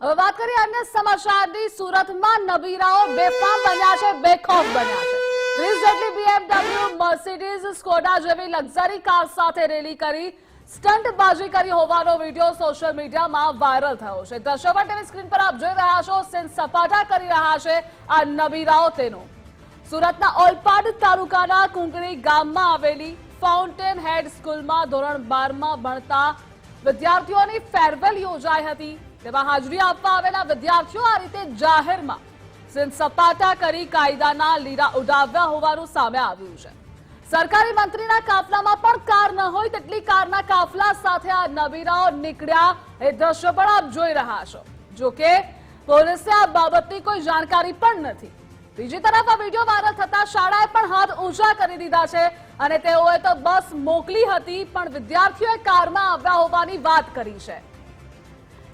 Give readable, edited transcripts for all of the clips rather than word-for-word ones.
હવે વાત કરીએ અન્ય સમાચારની। સુરતમાં નબીરાઓ બેફામ બન્યા છે, બેખૌફ બન્યા છે। 30 જેટલી BMW, મર્સિડીઝ, સ્કોડા જેવી લક્ઝરી કાર સાથે રેલી કરી સ્ટંટબાજી કરી હોવાનો વિડીયો સોશિયલ મીડિયામાં વાયરલ થયો છે। દ્રશ્યો પર ટીવી સ્ક્રીન પર આપ જોઈ રહ્યા છો, સીન સપાટા કરી રહ્યા છે આ નબીરાઓ તેનો। સુરતના ઓલપાડ તાલુકાના કુંકણી ગામમાં આવેલી ફાઉન્ટેન હેડ સ્કૂલમાં ધોરણ 12માં ભણતા વિદ્યાર્થીઓની ફેરવેલ યોજાઈ હતી। તેમાં હાજરી આપવા આવેલા વિદ્યાર્થીઓ આ રીતે જાહેરમાં સીન સપાટા કરી કાયદાના લીરા ઉડાવ્યા હોવાનું સામે આવ્યું છે। સરકારી મંત્રીના કાફલામાં પણ કાર ન હોય તેટલી કારના કાફલા સાથે આ નબીરાઓ નીકળ્યા એ દ્રશ્ય પણ આપ જોઈ રહ્યા છો। જોકે પોલીસે આ બાબતની કોઈ જાણકારી પણ નથી। બીજી તરફ આ વિડીયો વાયરલ થતા શાળાએ પણ હાથ ઊંચા કરી દીધા છે અને તેઓએ તો બસ મોકલી હતી પણ વિદ્યાર્થીઓએ કારમાં આવ્યા હોવાની વાત કરી છે।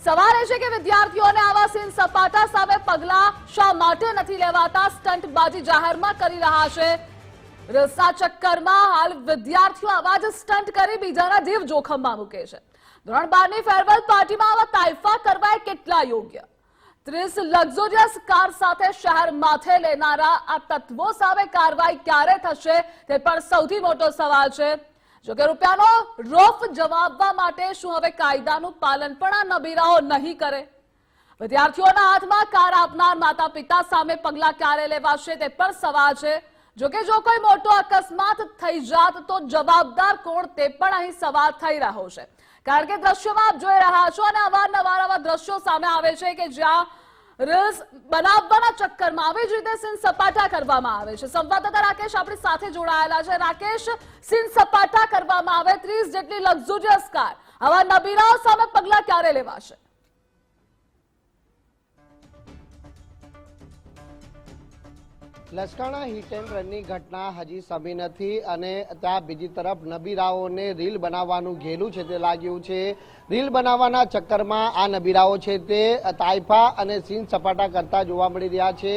સવાલ એ છે કે વિદ્યાર્થીઓને આવા સીન સપાટા સામે પગલા શા માટે નથી લેવાતા? સ્ટંટબાજી જાહેરમાં કરી રહ્યા છે। રસ્તા ચક્કરમાં હાલ વિદ્યાર્થીઓ આવા જ સ્ટંટ કરી બીજાના જીવ જોખમમાં મૂકે છે। ધોરણ 12ની ફેરવેલ પાર્ટીમાં આવા તાઇફા કરવા કેટલા યોગ્ય? 30 લક્ઝુરિયસ કાર સાથે શહેર માથે લેનારા આ તત્વો સામે કાર્યવાહી ક્યારે થશે તે પણ સૌથી મોટો સવાલ છે। જોકે રૂપિયાનો રોફ જવાબવા માટે શું હવે કાયદાનું પાલન પણ આ નબીરાઓ નહીં કરે? વિદ્યાર્થીઓના હાથમાં કાર આપનાર માતા પિતા સામે પગલા ક્યારે લેવાશે તે પણ સવાલ છે। જોકે જો કોઈ મોટો અકસ્માત થઈ જાત તો જવાબદાર કોણ તે પણ અહીં સવાલ થઈ રહ્યો છે। કારણ કે દ્રશ્યોમાં આપ જોઈ રહ્યા છો અને અવારનવાર આવા દ્રશ્યો સામે આવે છે કે જ્યાં રીલ્સ બનાવવાના ચક્કરમાં આવી જ રીતે સીન સપાટા કરવામાં આવે છે। સંવાદદાતા રાકેશ આપણી સાથે જોડાયેલા છે। રાકેશ, સીન સપાટા કરવામાં આવે 30 જેટલી લક્ઝુરિયસ કાર, આવા નબીરાઓ સામે પગલા ક્યારે લેવાશે? લસકાણા હિટ એન્ડ રનની ઘટના હજી સમી નથી અને ત્યાં બીજી તરફ નબીરાઓને રીલ બનાવવાનું ઘેલું છે તે લાગ્યું છે। રીલ બનાવવાના ચક્કરમાં આ નબીરાઓ છે તે તાઇફા અને સીન સપાટા કરતા જોવા મળી રહ્યા છે।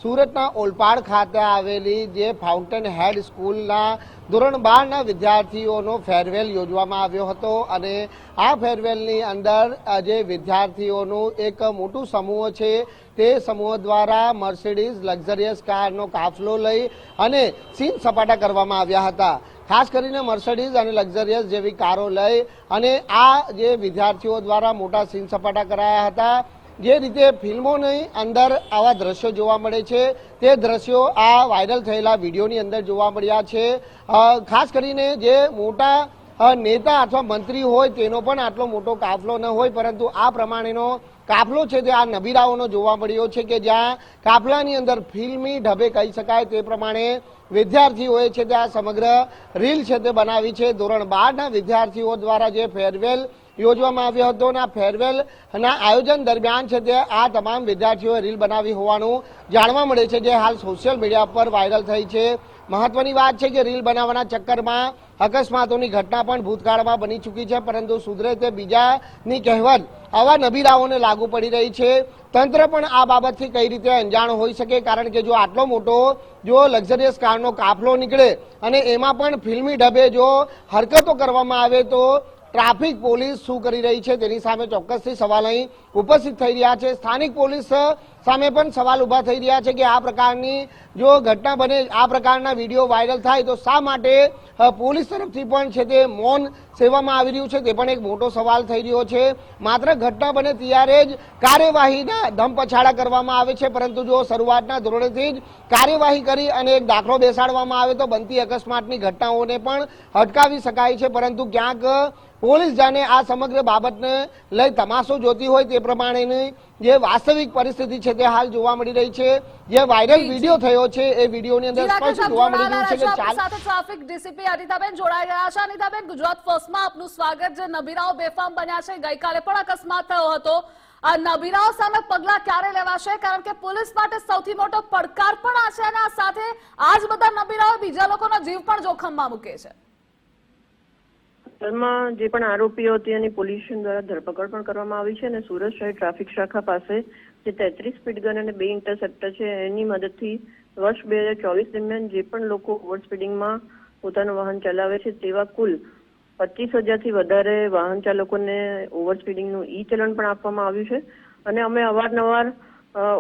સુરતના ઓલપાડ ખાતે આવેલી જે ફાઉન્ટેન હેડ સ્કૂલના ધોરણ 12ના વિદ્યાર્થીઓનો ફેરવેલ યોજવામાં આવ્યો હતો અને આ ફેરવેલની અંદર જે વિદ્યાર્થીઓનું એક મોટું સમૂહ છે તે સમૂહ દ્વારા મર્સિડીઝ લક્ઝરિયસ કારનો કાફલો લઈ અને સીન સપાટા કરવામાં આવ્યા હતા। ખાસ કરીને મર્સિડીઝ અને લક્ઝરિયસ જેવી કારો લઈ અને આ જે વિદ્યાર્થીઓ દ્વારા મોટા સીન સપાટા કરાયા હતા। જે રીતે ફિલ્મોની અંદર આવા દ્રશ્યો જોવા મળે છે તે દ્રશ્યો આ વાયરલ થયેલા વિડીયોની અંદર જોવા મળ્યા છે। ખાસ કરીને જે મોટા નેતા અથવા મંત્રી હોય તેનો પણ આટલો મોટો કાફલો ન હોય, પરંતુ આ પ્રમાણેનો કાફલો છે તે આ નબીરાઓનો જોવા મળ્યો છે કે જ્યાં કાફલાની અંદર ફિલ્મી ઢબે કહી શકાય તે પ્રમાણે વિદ્યાર્થીઓએ છે તે આ સમગ્ર રીલ છે તે બનાવી છે। ધોરણ 12ના વિદ્યાર્થીઓ દ્વારા જે ફેરવેલ યોજવામાં આવ્યો હતો અને આ ફેરવેલના આયોજન દરમિયાન છે તે આ તમામ વિદ્યાર્થીઓએ રીલ બનાવી હોવાનું જાણવા મળે છે, જે હાલ સોશિયલ મીડિયા પર વાયરલ થઈ છે। મહત્વની વાત છે કે રીલ બનાવવાના ચક્કરમાં અકસ્માતોની ઘટના પણ ભૂતકાળમાં બની ચૂકી છે, પરંતુ સુધરે તે બીજાની કહેવત આવા નબીરાઓને લાગુ પડી રહી છે। તંત્ર પણ આ બાબતથી કઈ રીતે અંજાણ હોઈ શકે? કારણ કે જો આટલો મોટો જો લક્ઝરિયસ કારનો કાફલો નીકળે અને એમાં પણ ફિલ્મી ઢબે જો હરકતો કરવામાં આવે તો ટ્રાફિક પોલીસ શું કરી રહી છે તેની સામે ચોક્કસથી સવાલ અહીં ઉપસ્થિત થઈ રહ્યા છે। સ્થાનિક પોલીસ સામે પણ સવાલ ઉભા થઈ રહ્યા છે કે આ પ્રકારની જો ઘટના બને, આ પ્રકારના વિડીયો વાયરલ થાય તો શા માટે પોલીસ તરફથી પણ છે તે મૌન સેવામાં આવી રહ્યું છે તે પણ એક મોટો સવાલ થઈ રહ્યો છે। માત્ર ઘટના બને ત્યારે જ કાર્યવાહીના ધમપછાડા કરવામાં આવે છે, પરંતુ જો શરૂઆતના ધોરણેથી જ કાર્યવાહી કરી અને એક દાખલો બેસાડવામાં આવે તો બનતી અકસ્માતની ઘટનાઓને પણ અટકાવી શકાય છે। પરંતુ ક્યાંક પોલીસ જાણે આ સમગ્ર બાબતને લઈ તમાશો જોતી હોય તે પ્રમાણેની જે વાસ્તવિક પરિસ્થિતિ છે તે હાલ જોવા મળી રહી છે। જે વાયરલ વિડીયો થયો છે એ વિડીયોની અંદર સ્પષ્ટ જોવા મળી રહ્યું છે કે સાથે ટ્રાફિક ડીસીપી અનિતાબેન જોડાઈ ગયા છે। અનિતાબેન, ગુજરાત ફર્સ્ટમાં આપનું સ્વાગત। જે નબીરાઓ બેફામ બન્યા છે, ગઈકાલે પણ અકસ્માત થયો હતો, આ નબીરાઓ સામે પગલા ક્યારે લેવાશે? કારણ કે પોલીસ માટે સૌથી મોટો પડકાર પણ આ છે અને આ સાથે આ જ બધા નબીરાઓ બીજા લોકોનો જીવ પણ જોખમમાં મૂકે છે। હાલમાં જે પણ આરોપીઓ હતી એની પોલીસ દ્વારા ધરપકડ પણ કરવામાં આવી છે અને સુરત શહેર ટ્રાફિક શાખા પાસે જે 33 સ્પીડ ગન અને 2 ઇન્ટરસેપ્ટર છે એની મદદથી વર્ષ 2024 દરમિયાન જે પણ લોકો ઓવર સ્પીડિંગમાં પોતાનું વાહન ચલાવે છે તેવા કુલ 25,000 થી વધારે વાહન ચાલકોને ઓવર સ્પીડિંગનું ઈ ચલણ પણ આપવામાં આવ્યું છે। અને અમે અવારનવાર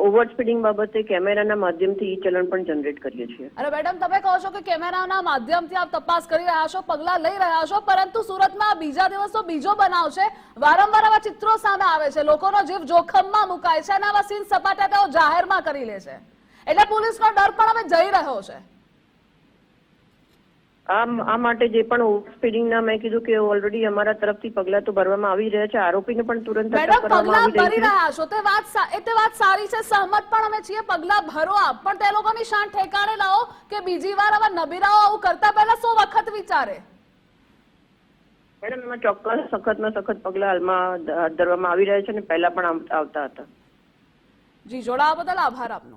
ઓવર સ્પીડિંગ બાબતે કેમેરાના માધ્યમથી ઈ ચલણ પણ જનરેટ કરીએ છીએ. અરે મેડમ, તમે કહો છો કે કેમેરાના માધ્યમથી આપ તપાસ કરી રહ્યા છો, પગલાં લઈ રહ્યા છો, પરંતુ સુરતમાં બીજા દિવસનો બીજો બનાવ છે. વારંવાર આવા ચિત્રો સામે આવે છે, લોકોનો જીવ જોખમમાં મુકાય છે અને આવા સીન સપાટા તેઓ જાહેરમાં કરી લે છે. એટલે પોલીસનો ડર પણ હવે જઈ રહ્યો છે. આ માટે જે પણ ઓવર સ્પીડિંગના મેં કીધું કે ઓલરેડી અમારા તરફથી પગલાં તો ભરવામાં આવી રહ્યા છે. આરોપીને પણ તુરંત અટક મેડમ, કરવામાં પગલાં આવી ભરી રહી છે. રહ્યા છો તે વાત સારી છે, સહમત પણ અમે છીએ, પગલાં ભરો આપ, પણ તે લોકોની શાન ઠેકાણે લાવો કે બીજી વાર આવા નબીરાઓ આવું કરતા પહેલા 100 વખત વિચારે. મેડમ, એમાં ચોક્કસ સખતમાં સખત પગલાં હાલમાં હાથ ધરવામાં આવી રહ્યા છે અને પહેલા પણ આવતા હતા. જી, જોડાવા બદલ આભાર આપનો.